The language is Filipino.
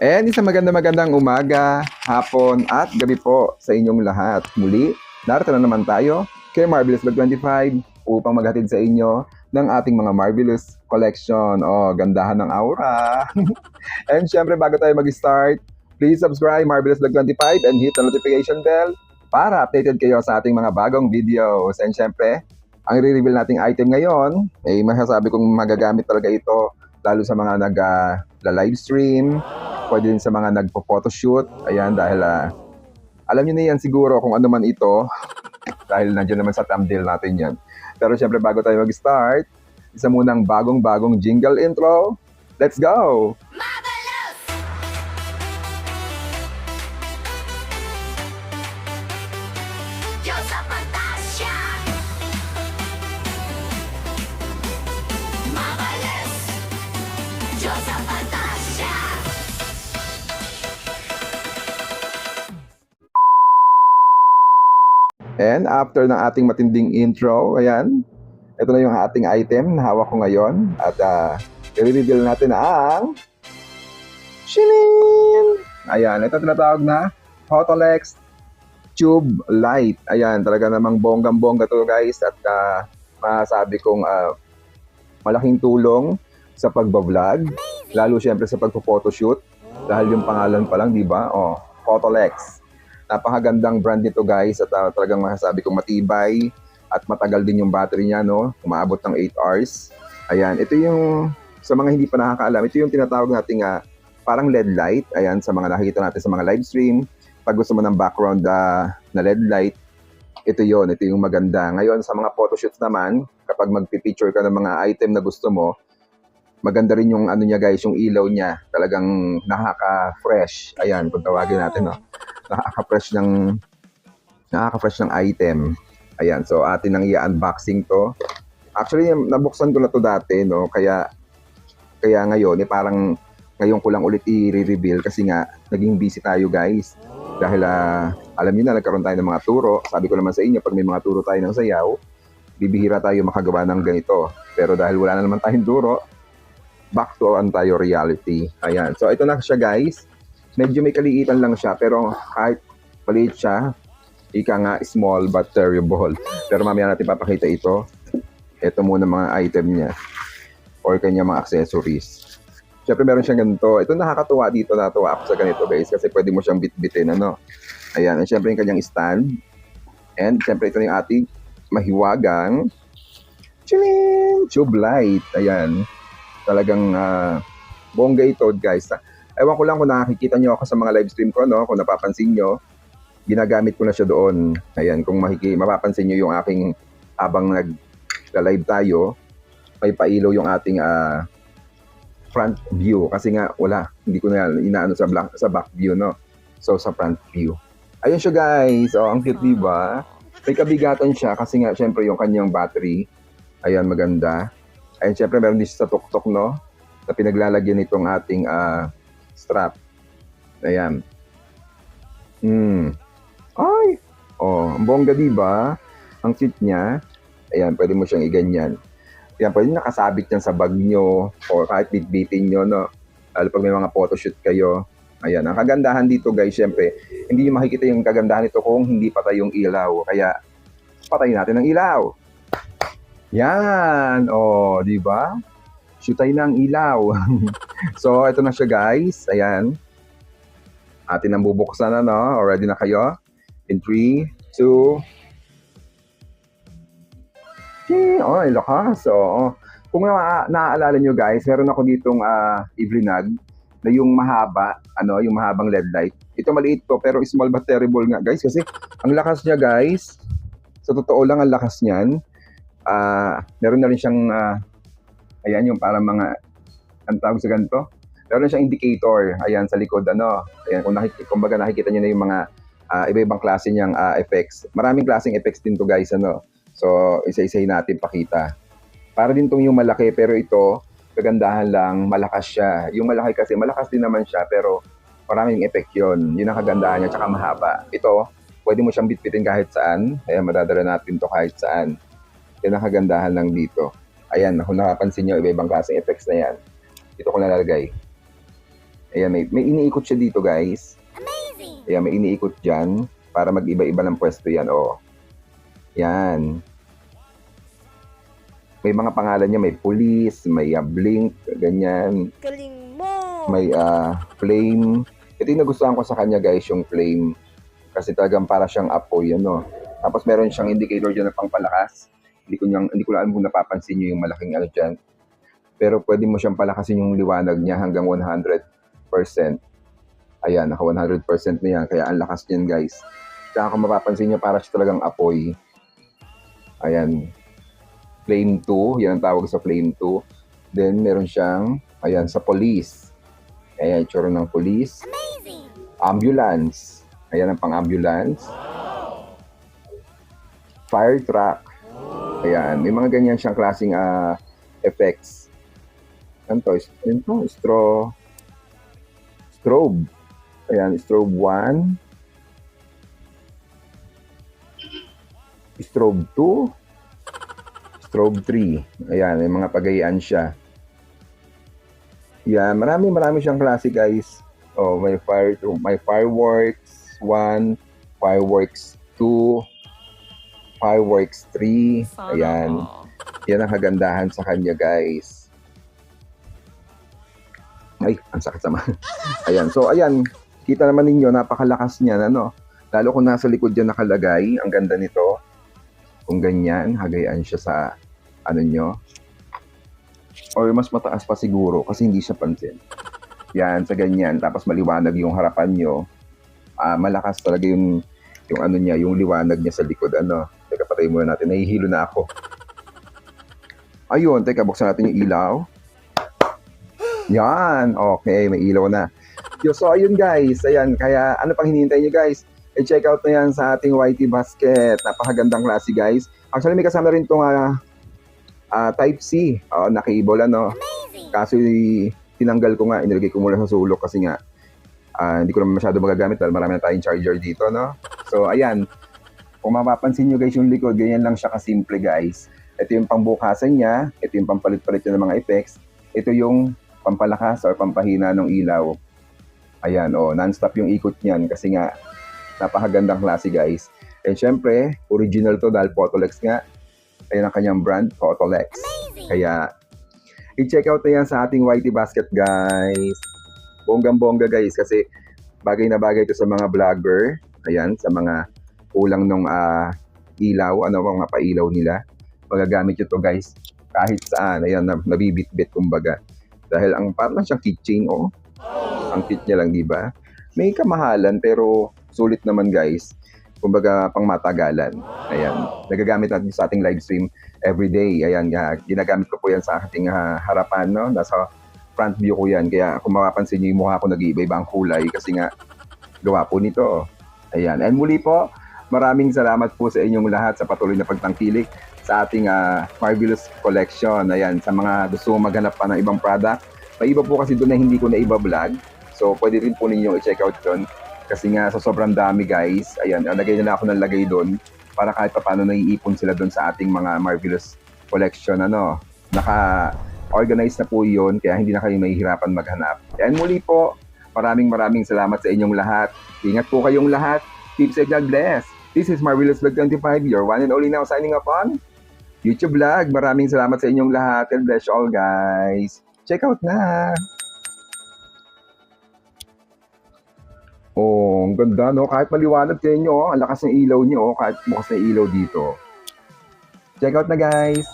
And isang magandang umaga, hapon at gabi po sa inyong lahat. Muli, narito na naman tayo kay Marvelous Vlog 25 upang maghatid sa inyo ng ating mga Marvelous Collection. Gandahan ng aura. And syempre bago tayo mag-start, please subscribe Marvelous Vlog 25 and hit the notification bell para updated kayo sa ating mga bagong videos. And syempre, ang i-reveal nating item ngayon, ay masasabi kong magagamit talaga ito lalo sa mga nag-live stream, pwede din sa mga nagpo-photoshoot. Ayan, dahil alam niyo na yan siguro kung ano man ito dahil nandiyan naman sa thumbnail natin yan. Pero syempre bago tayo mag-start, isa munang bagong jingle intro. Let's go! Diosa Fantasia! Marvelous! Diosa Fantasia! And after ng ating matinding intro, ayan, ito na yung ating item na hawak ko ngayon. At i-reveal natin ang Shinin! Ayan, ito tinatawag na Photolex Tube Light. Ayan, talaga namang bonggang-bongga to guys. At masasabi kong malaking tulong sa pagbablog. Lalo syempre sa pagpo-photoshoot. Dahil yung pangalan pa lang, di ba? Photolex. Napakagandang brand nito guys at talagang masasabi kong matibay at matagal din yung battery niya, no? Umaabot ng 8 hours. Ayan, ito yung sa mga hindi pa nakakaalam, ito yung tinatawag nating parang LED light. Ayan, sa mga nakikita natin sa mga live stream. Pag gusto mo ng background na LED light, ito yung maganda. Ngayon sa mga photoshoots naman, kapag magpi-picture ka ng mga item na gusto mo, maganda rin yung ano niya guys, yung ilaw niya. Talagang nakaka-fresh. Ayan, kung tawagin natin, no? Nakaka-fresh ng item. Ayan, so atin nang i-unboxing to. Actually, nabuksan ko na to dati, no? Kaya ngayon, parang ngayon ko lang ulit i-reveal kasi nga naging busy tayo, guys. Dahil alam niyo na, nagkaroon tayo ng mga turo. Sabi ko naman sa inyo, pag may mga turo tayo ng sayaw, bibihira tayo makagawa ng ganito. Pero dahil wala na naman tayong turo, back to tayo reality. Ayan, so ito na siya, guys. Medyo may kaliitan lang siya, pero kahit maliit siya, ika nga small but terrible. Pero mamaya natin papakita ito. Ito muna mga item niya or kanya mga accessories. Siyempre meron siyang ganito. Ito nakakatuwa dito, natuwa ako sa ganito guys kasi pwede mo siyang bitbitin, ano. Ayan, and siyempre yung kanyang stand. And siyempre ito yung ating mahiwagang tube light. Ayan, talagang bongga ito guys. Ewan ko lang kung nakikita nyo ako sa mga live stream ko, no? Kung napapansin nyo, ginagamit ko na siya doon. Ayan, kung mapapansin nyo yung aking habang nag-live tayo, may pailaw yung ating front view. Kasi nga, hindi ko na inaano sa back view, no? So, sa front view. Ayun siya guys. Ang cute, diba? May kabigatan siya kasi nga, syempre, yung kanyang battery. Ayan, maganda. Ayun, syempre, meron din siya sa tuktok, no? Na pinaglalagyan nitong ating strap. Ayan. Ay! Ang bongga, diba? Ang cute niya. Ayan, pwede mo siyang iganyan. Ayan, pwede nakasabit yan sa bag nyo o kahit bitbitin nyo, no? Lalo pag may mga photoshoot kayo. Ayan, ang kagandahan dito guys, syempre, hindi nyo makikita yung kagandahan nito kung hindi patay yung ilaw. Kaya, patayin natin ang ilaw. Yan! Diba? Shootay na ang ilaw. So, ito na siya guys. Ayan. Atin ang bubuksan na, no? Ready na kayo? In 3, 2... Ay, lakas. Kung naaalala nyo guys, meron ako ditong i-vlog na yung mahaba, yung mahabang LED light. Ito maliit to, pero small but terrible nga guys. Kasi ang lakas niya guys, sa totoo lang ang lakas niyan. Meron na rin siyang ayan, yung parang mga, ang tawag sa ganito, meron siyang indicator, ayan, sa likod, ayan, kumbaga nakikita niyo na yung mga iba-ibang klase niyang effects. Maraming klaseng effects din to guys, So, isa-isay natin pakita. Para din tong yung malaki, pero ito, kagandahan lang, malakas siya. Yung malaki kasi, malakas din naman siya, pero maraming effect yun. Yun ang kagandahan niya, tsaka mahaba. Ito, pwede mo siyang bitbitin kahit saan, ayan, madadala natin to kahit saan. Yan ang kagandahan lang dito. Ayan, kung nakapansin nyo, iba-ibang klaseng effects na yan. Dito ko nalalagay. Ayan, may iniikot siya dito, guys. Amazing! Ayan, may iniikot dyan para mag-iba-iba ng pwesto yan. O, yan. May mga pangalan niya, may police, may blink, ganyan. Galing mo! May flame. Ito yung nagustuhan ko sa kanya, guys, yung flame. Kasi talagang para siyang apoy, ano. Tapos meron siyang indicator dyan na pangpalakas. Hindi ko lang kung napapansin niyo yung malaking ano dyan. Pero pwede mo siyang palakasin yung liwanag niya hanggang 100%. Ayan, naka 100% na yan. Kaya ang lakas niyan, guys. Kaya kung mapapansin niyo, para siya talagang apoy. Ayan. Flame 2. Yan ang tawag sa Flame 2. Then, meron siyang, ayan, sa police. Ayan, itsura ng police. Amazing! Ambulance. Ayan ang pang-ambulance. Fire truck. Ayan, may mga ganyan siyang klaseng effects. Ano to? Strobe. Ayan, strobe 1. Strobe 2. Strobe 3. Ayan, may mga pagayaan siya. Yan, marami siyang klase, guys. Oh, may fireworks 1, fireworks 2, fireworks 3. Ayan. Yan ang kagandahan sa kanya, guys. Ay, ang sakit sama. Ayan. So, ayan. Kita naman ninyo, napakalakas niyan, ano? Lalo kung nasa likod yan nakalagay. Ang ganda nito. Kung ganyan, hagayaan siya sa, ano nyo. Or mas mataas pa siguro kasi hindi siya pansin. Yan, sa ganyan. Tapos maliwanag yung harapan nyo. Malakas talaga yung ano niya, yung liwanag niya sa likod. Ano? Teka, patay muna natin. Nahihilo na ako. Ayun, teka, buksan natin yung ilaw. Yan, okay, may ilaw na. So, ayun guys, ayan, kaya ano pang hinihintay nyo guys? I-check out na yan sa ating YT Basket. Napakagandang klase guys. Actually, may kasama rin itong Type-C. Naka-able ano. Kaso tinanggal ko nga, inilagay ko muna sa sulok kasi nga hindi ko naman masyado magagamit dahil marami na tayong charger dito, no? So, ayan. Kung mapapansin nyo guys yung likod, ganyan lang siya kasimple guys. Ito yung pangbukasan niya. Ito yung pampalit-palit niya ng mga effects. Ito yung pampalakas or pampahina ng ilaw. Ayan, non-stop yung ikot niyan kasi nga napakagandang klase guys. And syempre, original to dahil Photolex nga. Ayan ang kanyang brand, Photolex. Kaya, i-check out na yan sa ating YT Basket guys. Bonggang-bongga guys kasi bagay na bagay ito sa mga vlogger. Ayan, sa mga kulang ng ilaw, mga pailaw nila. Magagamit ito guys kahit saan. Ayan, nabibit-bit kumbaga. Dahil parang siyang keychain, Ang kit niya lang, di ba? May kamahalan pero sulit naman guys. Kumbaga pang matagalan. Ayan. Nagagamit natin sa ating live stream everyday. Ayan, ginagamit ko po yan sa ating harapan, no? Nasa front view ko yan. Kaya kung mapapansin niyo yung mukha ko nag-iiba-iba ang kulay kasi nga gawa po nito. Ayan. And muli po, maraming salamat po sa inyong lahat sa patuloy na pagtangkilik sa ating Marvelous Collection. Ayan, sa mga gusto maghanap pa ng ibang product. May iba po kasi doon na hindi ko na iba vlog. So, pwede rin po ninyo i-check out doon. Kasi nga, sa sobrang dami guys, ayan, lagay na ako ng lagay doon para kahit pa paano naiipon sila doon sa ating mga Marvelous Collection. Naka-organize na po yun, kaya hindi na kayo mahihirapan maghanap. And muli po, maraming salamat sa inyong lahat. Ingat po kayong lahat. Keep safe, God bless. This is Marvelous Vlog 25, your one and only now signing up on YouTube Vlog. Maraming salamat sa inyong lahat. God bless you all guys. Check out na! Ang ganda, no? Kahit maliwanag sa inyo, ang lakas ng ilaw niyo, kahit bukas na ilaw dito. Check out na, guys!